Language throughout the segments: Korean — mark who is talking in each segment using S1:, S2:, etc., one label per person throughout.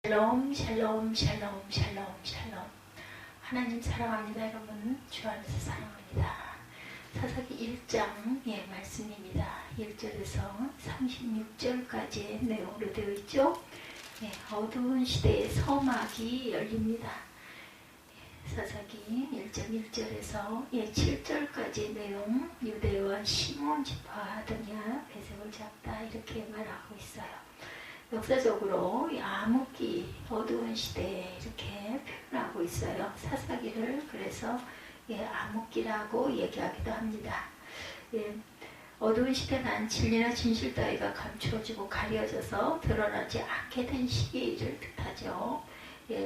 S1: 샬롬 샬롬 샬롬 샬롬 샬롬. 하나님 사랑합니다. 여러분 주 안에서 사랑합니다. 사사기 1장의 말씀입니다. 1절에서 36절까지의 내용으로 되어 있죠. 어두운 시대의 서막이 열립니다. 사사기 1장 1절에서 7절까지의 내용, 유대와 시몬 지파하더냐 배색을 잡다 이렇게 말하고 있어요. 역사적으로 암흑기, 어두운 시대에 이렇게 표현하고 있어요. 사사기를 그래서 암흑기라고 얘기하기도 합니다. 어두운 시대는 진리나 진실 따위가 감추어지고 가려져서 드러나지 않게 된 시기를 뜻하죠.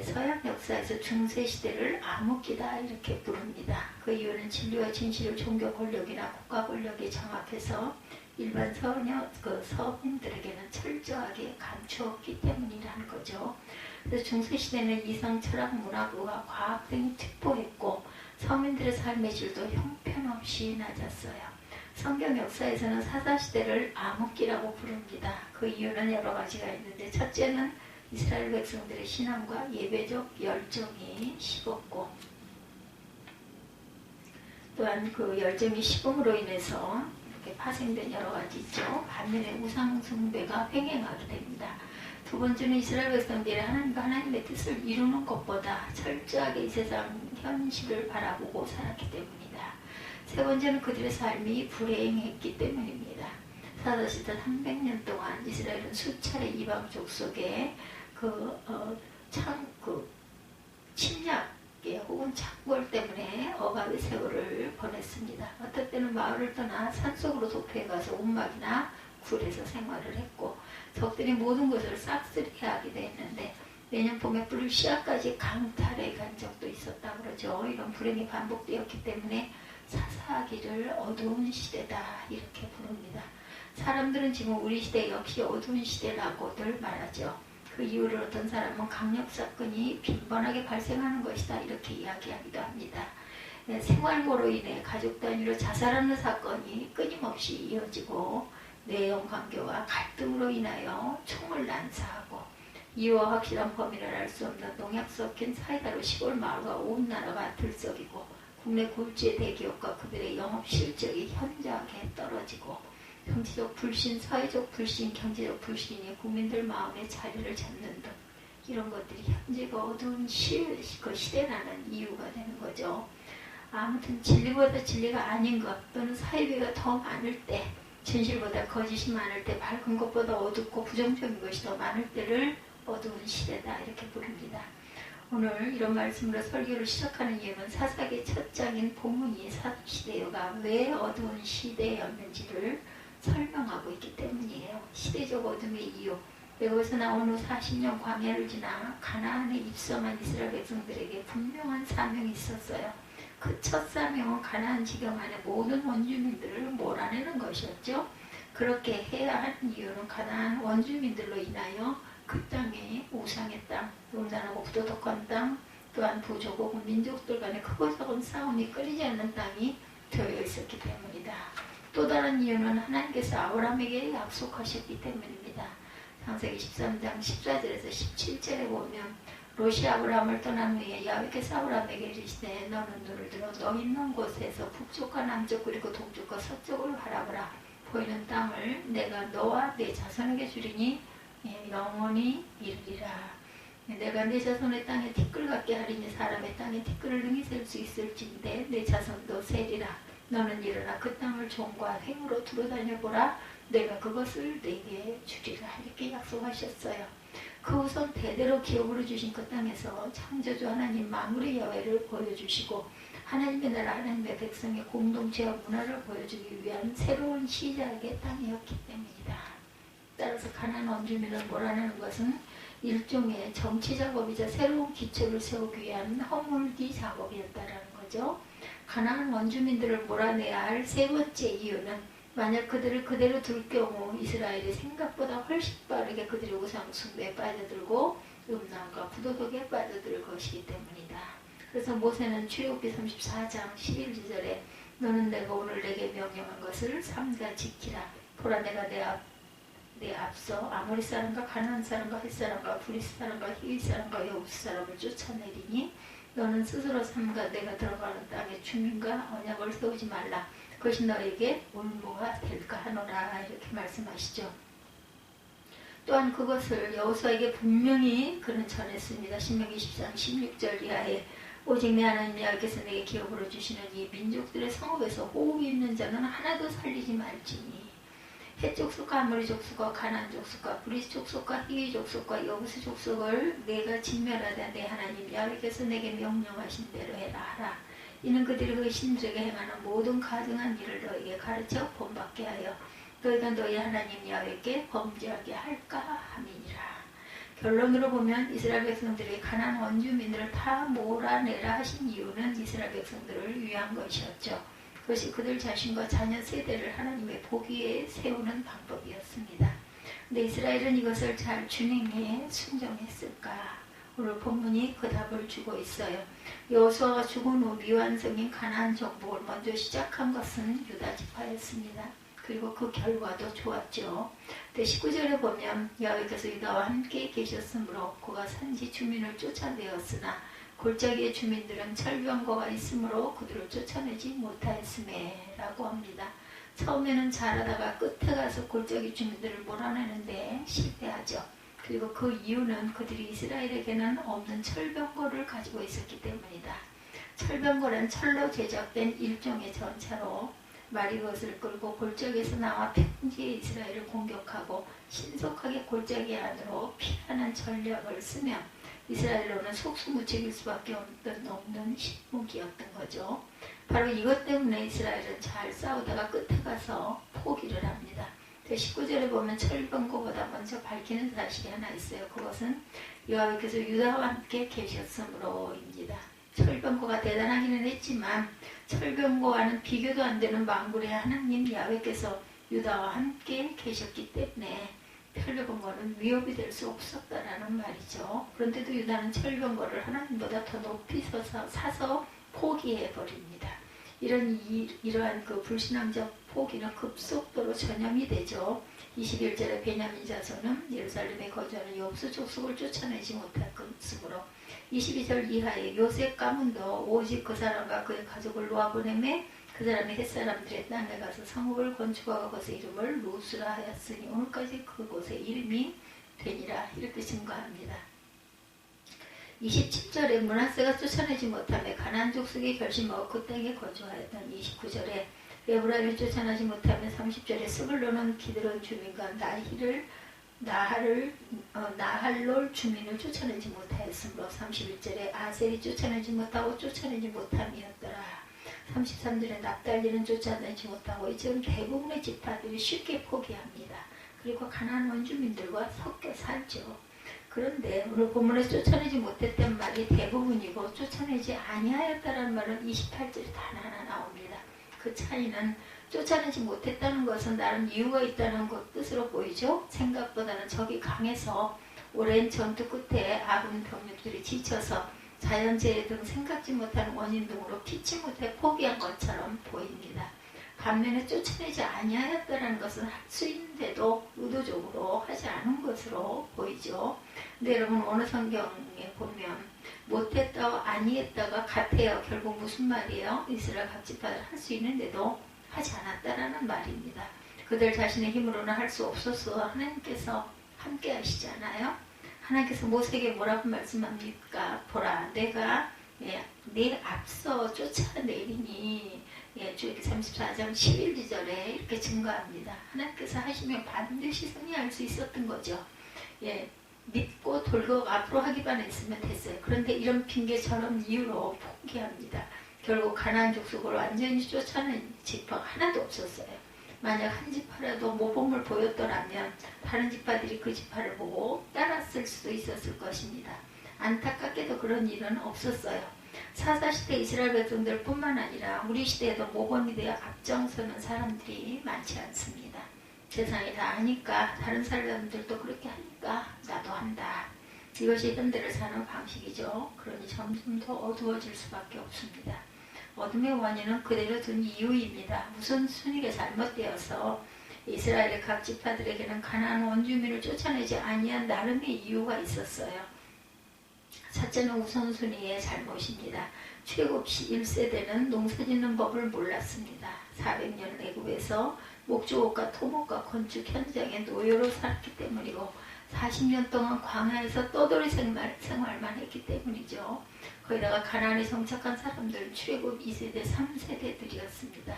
S1: 서양 역사에서 중세시대를 암흑기다 이렇게 부릅니다. 그 이유는 진리와 진실을 종교 권력이나 국가 권력이 장악해서 일반 서민들에게는 철저하게 감추었기 때문이라는 거죠. 그래서 중세시대는 이상, 철학, 문학, 의학, 과학 등이 특보했고 서민들의 삶의 질도 형편없이 낮았어요. 성경 역사에서는 사사시대를 암흑기라고 부릅니다. 그 이유는 여러 가지가 있는데, 첫째는 이스라엘 백성들의 신앙과 예배적 열정이 식었고, 또한 그 열정이 식음으로 인해서 파생된 여러 가지 있죠. 반면에 우상 숭배가 횡행하게 됩니다. 두 번째는 이스라엘 백성들이 하나님과 하나님의 뜻을 이루는 것보다 철저하게 이 세상 현실을 바라보고 살았기 때문이다. 세 번째는 그들의 삶이 불행했기 때문입니다. 사사시대 300년 동안 이스라엘은 수차례 이방 족속에 침략 혹은 창궐 때문에 억압의 세월을 보냈습니다. 어떨 때는 마을을 떠나 산속으로 도피해 가서 움막이나 굴에서 생활을 했고, 적들이 모든 것을 싹쓸이하게 됐는데 내년 봄에 불시아까지 강탈해 간 적도 있었다 그러죠. 이런 불행이 반복되었기 때문에 사사기를 어두운 시대다 이렇게 부릅니다. 사람들은 지금 우리 시대 역시 어두운 시대라고들 말하죠. 그 이유를 어떤 사람은 강력사건이 빈번하게 발생하는 것이다 이렇게 이야기하기도 합니다. 생활고로 인해 가족 단위로 자살하는 사건이 끊임없이 이어지고, 내연관계와 갈등으로 인하여 총을 난사하고, 이유와 확실한 범인을 알 수 없는 농약 섞인 사이다로 시골 마을과 온 나라가 들썩이고, 국내 굴지의 대기업과 그들의 영업 실적이 현저하게 떨어지고, 정치적 불신, 사회적 불신, 경제적 불신이 국민들 마음에 자리를 잡는 등 이런 것들이 현재가 어두운 시대라는 이유가 되는 거죠. 아무튼 진리보다 진리가 아닌 것, 또는 사이비가 더 많을 때, 진실보다 거짓이 많을 때, 밝은 것보다 어둡고 부정적인 것이 더 많을 때를 어두운 시대다 이렇게 부릅니다. 오늘 이런 말씀으로 설교를 시작하는 이유는 사사기 첫 장인 본문이 사사시대가 왜 어두운 시대였는지를 설명하고 있기 때문이에요. 시대적 어둠의 이유, 여기서 나온 후 40년 광야를 지나 가나안에 입성한 이스라엘 백성들에게 분명한 사명이 있었어요. 그 첫 사명은 가나안 지경 안의 모든 원주민들을 몰아내는 것이었죠. 그렇게 해야 하는 이유는 가나안 원주민들로 인하여 그 땅에 우상의 땅, 음란하고 부도덕한 땅, 또한 부족국 민족들 간의 크고 작은 싸움이 끊이지 않는 땅이 되어 있었기 때문이다. 또 다른 이유는 하나님께서 아브라함에게 약속하셨기 때문입니다. 창세기 13장 14절에서 17절에 보면, 롯이 아브라함을 떠난 후에 야훼께서 아브라함에게 이르시되 너는 눈을 들어 너 있는 곳에서 북쪽과 남쪽 그리고 동쪽과 서쪽으로 바라보라. 보이는 땅을 내가 너와 내 자손에게 주리니 영원히 이르리라. 내가 내 자손의 땅에 티끌 같게 하리니 사람의 땅에 티끌을 능히 셀 수 있을진데 내 자손도 세리라. 너는 일어나 그 땅을 종과 횡으로 두루다녀보라. 내가 그것을 내게 주리라. 이렇게 약속하셨어요. 그 우선 대대로 기업으로 주신 그 땅에서 창조주 하나님 만물의 여외를 보여주시고, 하나님의 나라 하나님의 백성의 공동체와 문화를 보여주기 위한 새로운 시작의 땅이었기 때문이다. 따라서 가나안 원주민을 몰아내는 것은 일종의 정치 작업이자 새로운 기초를 세우기 위한 허물기 작업이었다라는 거죠. 가나안 원주민들을 몰아내야 할 세 번째 이유는, 만약 그들을 그대로 둘 경우 이스라엘이 생각보다 훨씬 빠르게 그들의 우상 숭배에 빠져들고 음란과 부도덕에 빠져들 것이기 때문이다. 그래서 모세는 출애굽기 34장 11절에 너는 내가 오늘 내게 명령한 것을 삼가 지키라. 보라, 내가 내 앞서 아모리 사람과 가나안 사람과 헷 사람과 브리스 사람과 히윗 사람과 여부스 사람을 쫓아내리니 너는 스스로 삼가 내가 들어가는 땅의 주민과 언약을 세우지 말라. 그것이 너에게 올무가 될까 하노라. 이렇게 말씀하시죠. 또한 그것을 여호수아에게 분명히 그는 전했습니다. 신명기 13, 16절 이하에 오직 내 하나님 여호와께서 내게 기업으로 주시는 이 민족들의 성읍에서 호흡이 있는 자는 하나도 살리지 말지니 헷 족속과 아모리 족속과 가나안 족속과 브리스 족속과 히위 족속과 여부스 족속을 내가 진멸하되 내 하나님 여호와께서 내게 명령하신 대로 해라 하라. 이는 그들이 그 신들에게 행하는 모든 가증한 일을 너에게 가르쳐 본받게 하여 너희가 너희 하나님 야훼께 범죄하게 할까 함이니라. 결론으로 보면 이스라엘 백성들이 가나안 원주민들을 다 몰아내라 하신 이유는 이스라엘 백성들을 위한 것이었죠. 그것이 그들 자신과 자녀 세대를 하나님의 보기에 세우는 방법이었습니다. 근데 이스라엘은 이것을 잘 준행해 순종했을까? 오늘 본문이 그 답을 주고 있어요. 여호수아가 죽은 후 미완성인 가나안 정복을 먼저 시작한 것은 유다 지파였습니다. 그리고 그 결과도 좋았죠. 19절에 보면 여호와께서 유다와 함께 계셨으므로 그가 산지 주민을 쫓아내었으나 골짜기의 주민들은 철병거가 있으므로 그들을 쫓아내지 못하였음에 라고 합니다. 처음에는 잘하다가 끝에 가서 골짜기 주민들을 몰아내는데 실패하죠. 그리고 그 이유는 그들이 이스라엘에게는 없는 철병거를 가지고 있었기 때문이다. 철병거란 철로 제작된 일종의 전차로 말이 그것을 끌고 골짜기에서 나와 평지의 이스라엘을 공격하고 신속하게 골짜기 안으로 피하는 전략을 쓰면 이스라엘로는 속수무책일 수밖에 없는 신무기였던 거죠. 바로 이것 때문에 이스라엘은 잘 싸우다가 끝에 가서 포기를 합니다. 19절에 보면 철병거보다 먼저 밝히는 사실이 하나 있어요. 그것은 여호와께서 유다와 함께 계셨으므로입니다. 철병거가 대단하기는 했지만 철병거와는 비교도 안 되는 만군의 하나님 야훼께서 유다와 함께 계셨기 때문에 철병거는 위협이 될 수 없었다라는 말이죠. 그런데도 유다는 철병거를 하나님보다 더 높이 사서 포기해버립니다. 이러한 그 불신앙적 포기는 급속도로 전염이 되죠. 21절에 베냐민 자손은 예루살렘에 거주하는 여부스 족속을 쫓아내지 못할 것이므로 22절 이하에 요셉 가문도 오직 그 사람과 그의 가족을 놓아보내매 그 사람이 햇사람들의 땅에 가서 성읍을 건축하고 그것의 이름을 루스라 하였으니 오늘까지 그곳의 이름이 되니라. 이렇게 증거합니다. 27절에 므낫세가 쫓아내지 못하며 가나안 족속이 결심하고 그 땅에 거주하였던 29절에 에브라임을 쫓아내지 못하며 30절에 스불론은 기드론 주민과 나할롤 주민을 쫓아내지 못하였으므로 31절에 아셀이 쫓아내지 못하고 쫓아내지 못함이었더라. 33절에 납달리는 쫓아내지 못하고 이제는 대부분의 지파들이 쉽게 포기합니다. 그리고 가나안 원주민들과 섞여 살죠. 그런데 오늘 본문에 쫓아내지 못했던 말이 대부분이고 쫓아내지 아니하였다는 말은 28절에 단 하나 나옵니다. 그 차이는 쫓아내지 못했다는 것은 나름 이유가 있다는 것 뜻으로 보이죠. 생각보다는 적이 강해서 오랜 전투 끝에 아군 병력들이 지쳐서 자연재해 등 생각지 못한 원인 등으로 피치 못해 포기한 것처럼 보입니다. 반면에 쫓아내지 아니하였다는 것은 할 수 있는데도 의도적으로 하지 않은 것으로 보이죠. 근데 여러분 오늘 성경에 보면 못했다고 아니했다가 같아요. 결국 무슨 말이에요? 이스라엘 각 지파들 할 수 있는데도 하지 않았다라는 말입니다. 그들 자신의 힘으로는 할 수 없어서 하나님께서 함께 하시잖아요. 하나님께서 모세에게 뭐라고 말씀합니까? 보라, 내가 내 앞서 쫓아내리니 주애기 34장 11절에 이렇게 증거합니다. 하나님께서 하시면 반드시 승리할 수 있었던 거죠. 믿고 돌고 앞으로 하기만 했으면 됐어요. 그런데 이런 핑계처럼 이유로 포기합니다. 결국 가나안 족속을 완전히 쫓아낸 지파가 하나도 없었어요. 만약 한 지파라도 모범을 보였더라면 다른 지파들이 그 지파를 보고 따랐을 수도 있었을 것입니다. 안타깝게도 그런 일은 없었어요. 사사시대 이스라엘 백성들 뿐만 아니라 우리 시대에도 모범이 되어 앞장서는 사람들이 많지 않습니다. 세상이 다 하니까 다른 사람들도 그렇게 하니까 나도 한다. 이것이 현대를 사는 방식이죠. 그러니 점점 더 어두워질 수밖에 없습니다. 어둠의 원인은 그대로 둔 이유입니다. 우선순위가 잘못되어서 이스라엘의 각 지파들에게는 가나안 원주민을 쫓아내지 아니한 나름의 이유가 있었어요. 첫째는 우선순위의 잘못입니다. 출애굽 1세대는 농사짓는 법을 몰랐습니다. 400년 애굽에서 목주옥과 토목과 건축 현장에 노예로 살았기 때문이고 40년 동안 광야에서 떠돌이 생활만 했기 때문이죠. 거기다가 가나안에 정착한 사람들은 출애굽 2세대, 3세대들이었습니다.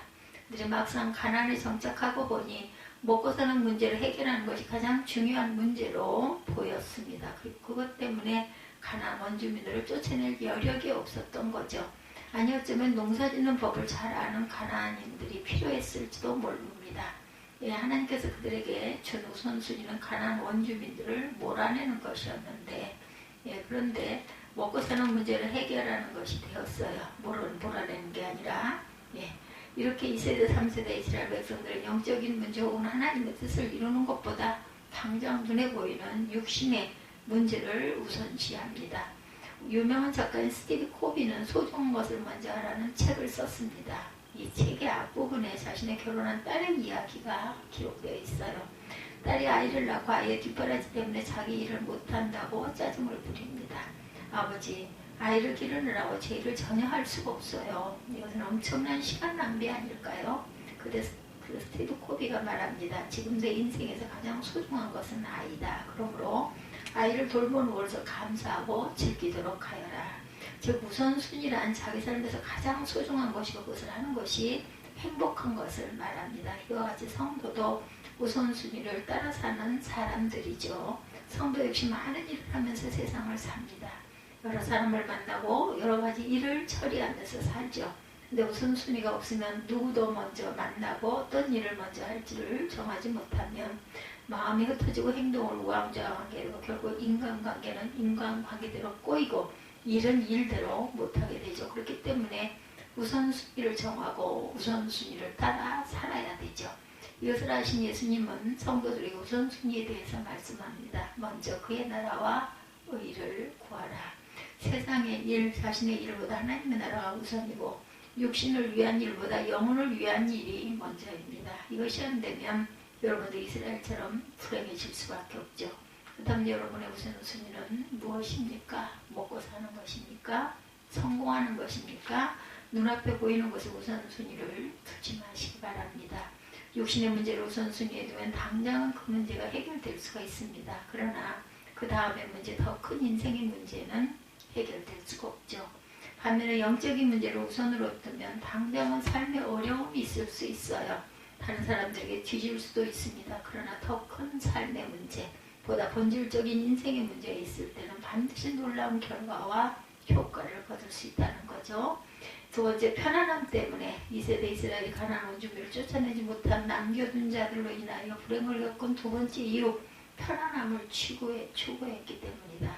S1: 근데 막상 가나안에 정착하고 보니 먹고 사는 문제를 해결하는 것이 가장 중요한 문제로 보였습니다. 그것 때문에 가나안 원주민들을 쫓아낼 여력이 없었던 거죠. 아니 어쩌면 농사짓는 법을 잘 아는 가나안인들이 필요했을지도 모릅니다. 예, 하나님께서 그들에게 준 우선순위는 가나안 원주민들을 몰아내는 것이었는데, 예, 그런데 먹고 사는 문제를 해결하는 것이 되었어요. 몰아내는 게 아니라. 예, 이렇게 2세대, 3세대 이스라엘 백성들은 영적인 문제 혹은 하나님의 뜻을 이루는 것보다 당장 눈에 보이는 육신의 문제를 우선시합니다. 유명한 작가인 스티브 코비는 소중한 것을 먼저 하라는 책을 썼습니다. 이 책의 앞부분에 자신의 결혼한 딸의 이야기가 기록되어 있어요. 딸이 아이를 낳고 아이의 뒷바라지 때문에 자기 일을 못한다고 짜증을 부립니다. 아버지, 아이를 기르느라고 제 일을 전혀 할 수가 없어요. 이것은 엄청난 시간 낭비 아닐까요? 그래서 스티브 코비가 말합니다. 지금 내 인생에서 가장 소중한 것은 아이다. 그러므로 아이를 돌보는것을 감사하고 즐기도록 하여라. 즉 우선순위란 자기 삶에서 가장 소중한 것이고 그것을 하는 것이 행복한 것을 말합니다. 이와 같이 성도도 우선순위를 따라 사는 사람들이죠. 성도 역시 많은 일을 하면서 세상을 삽니다. 여러 사람을 만나고 여러 가지 일을 처리하면서 살죠. 근데 우선순위가 없으면 누구도 먼저 만나고 어떤 일을 먼저 할지를 정하지 못하면 마음이 흩어지고 행동을 우왕좌왕하게 되고 결국 인간관계는 인간관계대로 꼬이고 일은 일대로 못하게 되죠. 그렇기 때문에 우선순위를 정하고 우선순위를 따라 살아야 되죠. 이것을 아신 예수님은 성도들에게 우선순위에 대해서 말씀합니다. 먼저 그의 나라와 의를 구하라. 세상의 일, 자신의 일보다 하나님의 나라가 우선이고 육신을 위한 일보다 영혼을 위한 일이 먼저입니다. 이것이 안 되면 여러분도 이스라엘처럼 불행해질 수밖에 없죠. 그 다음 여러분의 우선순위는 무엇입니까? 먹고 사는 것입니까? 성공하는 것입니까? 눈앞에 보이는 것에 우선순위를 두지 마시기 바랍니다. 육신의 문제를 우선순위에 두면 당장은 그 문제가 해결될 수가 있습니다. 그러나 그 다음에 문제, 더 큰 인생의 문제는 해결될 수가 없죠. 반면에 영적인 문제를 우선으로 두면 당장은 삶에 어려움이 있을 수 있어요. 다른 사람들에게 뒤질 수도 있습니다. 그러나 더 큰 삶의 문제, 보다 본질적인 인생의 문제가 있을 때는 반드시 놀라운 결과와 효과를 거둘 수 있다는 거죠. 두 번째, 편안함 때문에 2세대 이스라엘이 가나안 원주민을 쫓아내지 못한 남겨둔 자들로 인하여 불행을 겪은 두 번째 이유, 편안함을 추구했기 때문이다.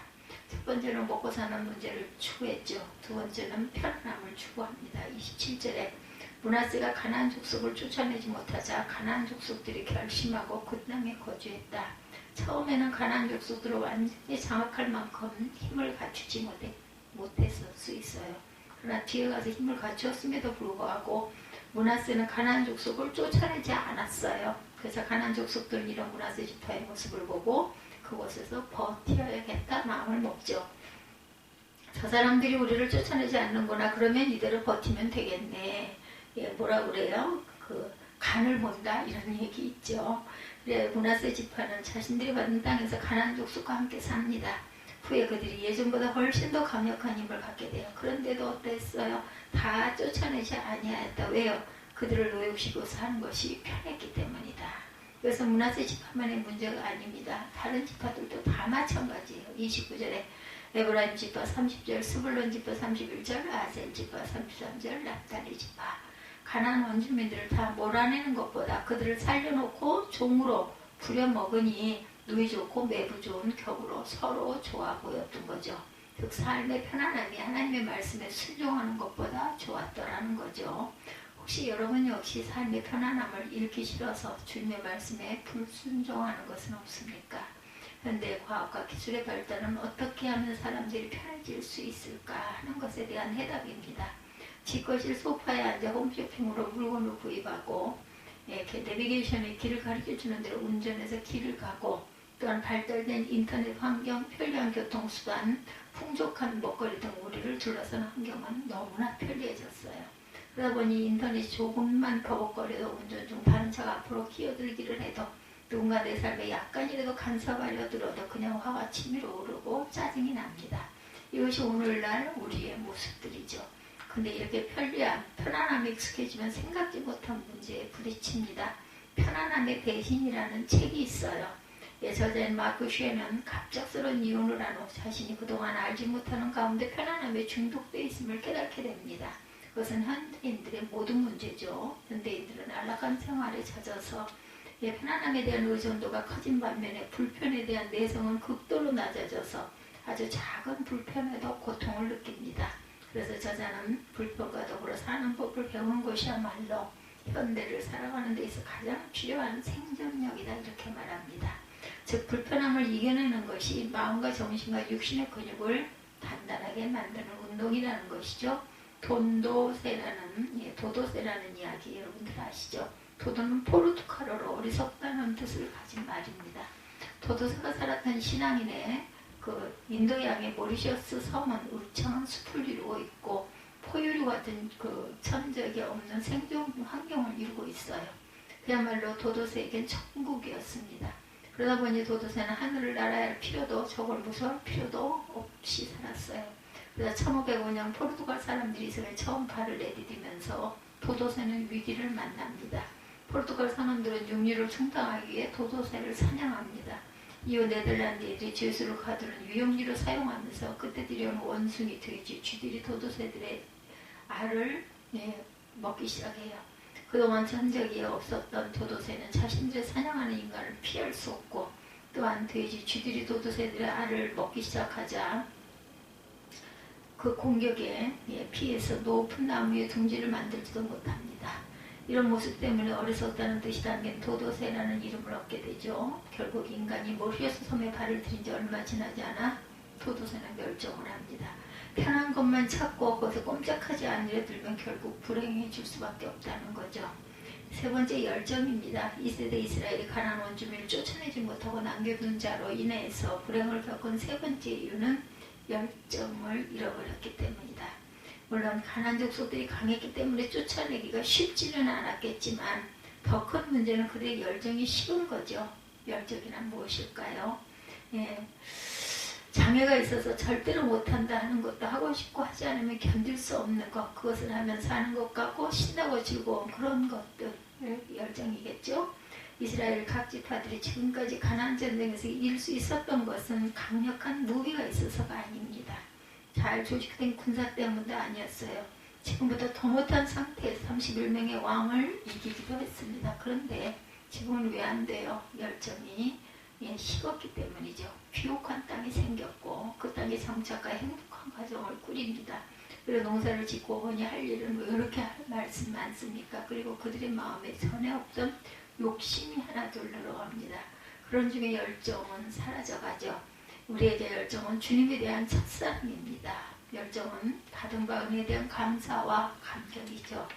S1: 첫 번째는 먹고 사는 문제를 추구했죠. 두 번째는 편안함을 추구합니다. 27절에 므낫세가 가나안 족속을 쫓아내지 못하자 가나안 족속들이 결심하고 그 땅에 거주했다. 처음에는 가나안 족속들을 완전히 장악할 만큼 힘을 갖추지 못했을 수 있어요. 그러나 뒤에 가서 힘을 갖추었음에도 불구하고 므낫세는 가나안 족속을 쫓아내지 않았어요. 그래서 가나안 족속들은 이런 므낫세 지파의 모습을 보고 그곳에서 버텨야겠다 마음을 먹죠. 저 사람들이 우리를 쫓아내지 않는구나. 그러면 이대로 버티면 되겠네. 예, 뭐라 그래요? 간을 본다 이런 얘기 있죠. 그래 므낫세 지파는 자신들이 받은 땅에서 가나안 족속과 함께 삽니다. 후에 그들이 예전보다 훨씬 더 강력한 힘을 갖게 돼요. 그런데도 어땠어요? 다 쫓아내지 아니하였다. 왜요? 그들을 노예시키고 사는 것이 편했기 때문이다. 그래서 므낫세 지파만의 문제가 아닙니다. 다른 지파들도 다 마찬가지예요. 29절에 에브라임 지파 30절, 스불론 지파 31절, 아셀 지파 33절, 납달리 지파. 가나안 원주민들을 다 몰아내는 것보다 그들을 살려놓고 종으로 부려먹으니 누이 좋고 매부 좋은 격으로 서로 좋아 보였던 거죠. 즉 삶의 편안함이 하나님의 말씀에 순종하는 것보다 좋았더라는 거죠. 혹시 여러분 역시 삶의 편안함을 잃기 싫어서 주님의 말씀에 불순종하는 것은 없습니까? 현대 과학과 기술의 발달은 어떻게 하면 사람들이 편해질 수 있을까 하는 것에 대한 해답입니다. 집거실 소파에 앉아 홈쇼핑으로 물건을 구입하고 이렇게 내비게이션의 길을 가르쳐주는 대로 운전해서 길을 가고, 또한 발달된 인터넷 환경, 편리한 교통수단, 풍족한 먹거리 등 우리를 둘러싼 환경은 너무나 편리해졌어요. 그러다 보니 인터넷이 조금만 버벅거려도 운전 중 다른 차가 앞으로 끼어들기를 해도, 누군가 내 삶에 약간이라도 간섭하려 들어도 그냥 화가 치밀어 오르고 짜증이 납니다. 이것이 오늘날 우리의 모습들이죠. 근데 이렇게 편안함에 익숙해지면 생각지 못한 문제에 부딪힙니다. 편안함의 배신이라는 책이 있어요. 저자인 마크 쉐는 갑작스러운 이혼을 한 후 자신이 그동안 알지 못하는 가운데 편안함에 중독되어 있음을 깨닫게 됩니다. 그것은 현대인들의 모든 문제죠. 현대인들은 안락한 생활에 젖어서 편안함에 대한 의존도가 커진 반면에 불편에 대한 내성은 극도로 낮아져서 아주 작은 불편에도 고통을 느낍니다. 그래서 저자는 불편과 더불어 사는 법을 배우는 것이야말로 현대를 살아가는 데 있어 가장 필요한 생존력이다 이렇게 말합니다. 즉 불편함을 이겨내는 것이 마음과 정신과 육신의 근육을 단단하게 만드는 운동이라는 것이죠. 도도새라는 이야기 여러분들 아시죠? 도도는 포르투갈어로 어리석다는 뜻을 가진 말입니다. 도도새가 살았던 신앙인의 인도양의 모리셔스 섬은 울창한 숲을 이루고 있고 포유류 같은 천적이 없는 생존 환경을 이루고 있어요. 그야말로 도도새에겐 천국이었습니다. 그러다 보니 도도새는 하늘을 날아야 할 필요도 저걸 무서워할 필요도 없이 살았어요. 그래서 1505년 포르투갈 사람들이 이스라엘에 처음 발을 내디디면서 도도새는 위기를 만납니다. 포르투갈 사람들은 육류를 충당하기 위해 도도새를 사냥합니다. 이후 네덜란드인들이 죄수를 가두는 유용지로 사용하면서 그때 들여온 원숭이, 돼지, 쥐들이 도도새들의 알을 먹기 시작해요. 그동안 전적이 없었던 도도새는 자신들의 사냥하는 인간을 피할 수 없고, 또한 돼지, 쥐들이 도도새들의 알을 먹기 시작하자 그 공격에 피해서 높은 나무에 둥지를 만들지도 못합니다. 이런 모습 때문에 어리석다는 뜻이 담긴 도도새라는 이름을 얻게 되죠. 결국 인간이 모리셔스 섬에 발을 들인 지 얼마 지나지 않아 도도새는 멸종을 합니다. 편한 것만 찾고 거기서 꼼짝하지 않으려 들면 결국 불행해질 수밖에 없다는 거죠. 세 번째 열정입니다. 이 세대 이스라엘이 가나안 원주민을 쫓아내지 못하고 남겨둔 자로 인해서 불행을 겪은 세 번째 이유는 열정을 잃어버렸기 때문이다. 물론 가나안 족속들이 강했기 때문에 쫓아내기가 쉽지는 않았겠지만 더 큰 문제는 그들의 열정이 식은 거죠. 열정이란 무엇일까요? 장애가 있어서 절대로 못한다 하는 것도 하고 싶고 하지 않으면 견딜 수 없는 것, 그것을 하면 사는 것 같고 신나고 즐거운 그런 것들 열정이겠죠. 이스라엘 각 지파들이 지금까지 가나안 전쟁에서 이길 수 있었던 것은 강력한 무기가 있어서가 아닙니다. 잘 조직된 군사 때문도 아니었어요. 지금보다 더 못한 상태에서 31명의 왕을 이기기도 했습니다. 그런데 지금은 왜 안 돼요? 열정이 식었기 때문이죠. 귀혹한 땅이 생겼고 그 땅에 정착과 행복한 가정을 꾸립니다. 그리고 농사를 짓고 보니 할 일은 왜 이렇게 할 말씀 많습니까? 그리고 그들의 마음에 전에 없던 욕심이 하나둘 늘어갑니다. 그런 중에 열정은 사라져가죠. 우리에게 열정은 주님에 대한 첫사랑입니다. 열정은 받은 바 은혜에 대한 감사와 감격이죠.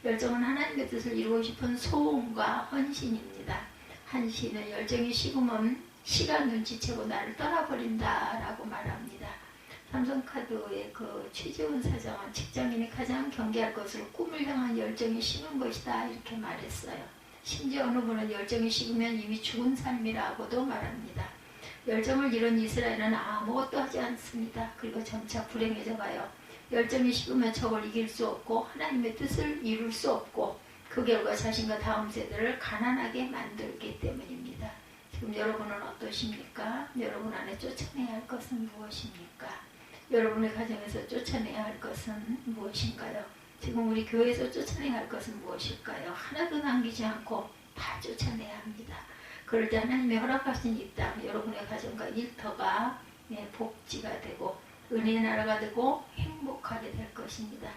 S1: 열정은 하나님의 뜻을 이루고 싶은 소원과 헌신입니다. 한시는 열정이 식으면 시간 눈치채고 나를 떠나버린다라고 말합니다. 삼성카드의 최지훈 사장은 직장인이 가장 경계할 것을 꿈을 향한 열정이 식은 것이다 이렇게 말했어요. 심지어 어느 분은 열정이 식으면 이미 죽은 삶이라고도 말합니다. 열정을 잃은 이스라엘은 아무것도 하지 않습니다. 그리고 점차 불행해져 가요. 열정이 식으면 저걸 이길 수 없고 하나님의 뜻을 이룰 수 없고 그 결과 자신과 다음 세대를 가난하게 만들기 때문입니다. 지금 여러분은 어떠십니까? 여러분 안에 쫓아내야 할 것은 무엇입니까? 여러분의 가정에서 쫓아내야 할 것은 무엇인가요? 지금 우리 교회에서 쫓아내야 할 것은 무엇일까요? 하나도 남기지 않고 다 쫓아내야 합니다. 그럴 때 하나님의 허락하신 이 땅, 여러분의 가정과 일터가 복지가 되고 은혜의 나라가 되고 행복하게 될 것입니다.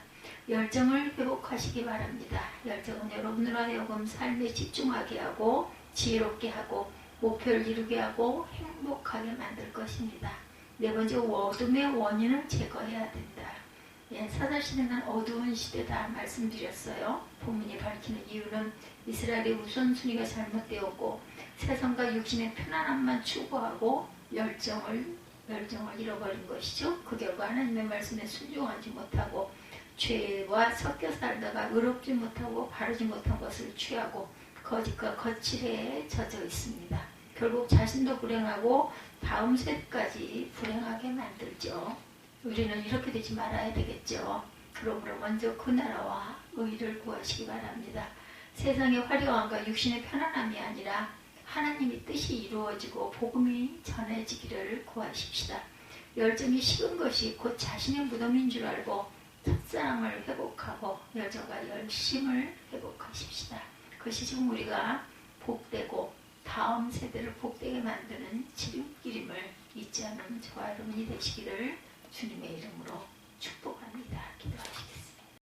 S1: 열정을 회복하시기 바랍니다. 열정은 여러분으로 하여금 삶에 집중하게 하고 지혜롭게 하고 목표를 이루게 하고 행복하게 만들 것입니다. 네 번째, 어둠의 원인을 제거해야 된다. 예, 사사시대는 어두운 시대다 말씀드렸어요. 본문이 밝히는 이유는 이스라엘의 우선순위가 잘못되었고 세상과 육신의 편안함만 추구하고 열정을 잃어버린 것이죠. 그 결과 하나님의 말씀에 순종하지 못하고 죄와 섞여 살다가 의롭지 못하고 바르지 못한 것을 취하고 거짓과 거칠에 젖어 있습니다. 결국 자신도 불행하고 다음 세대까지 불행하게 만들죠. 우리는 이렇게 되지 말아야 되겠죠. 그러므로 먼저 그 나라와 의를 구하시기 바랍니다. 세상의 화려함과 육신의 편안함이 아니라 하나님의 뜻이 이루어지고 복음이 전해지기를 구하십시다. 열정이 식은 것이 곧 자신의 무덤인 줄 알고 첫사랑을 회복하고 열정과 열심을 회복하십시다. 그것이 지금 우리가 복되고 다음 세대를 복되게 만드는 지름길임을 잊지 않은 저와 여러분이 되시기를 주님의 이름으로 축복합니다. 기도하시겠습니다.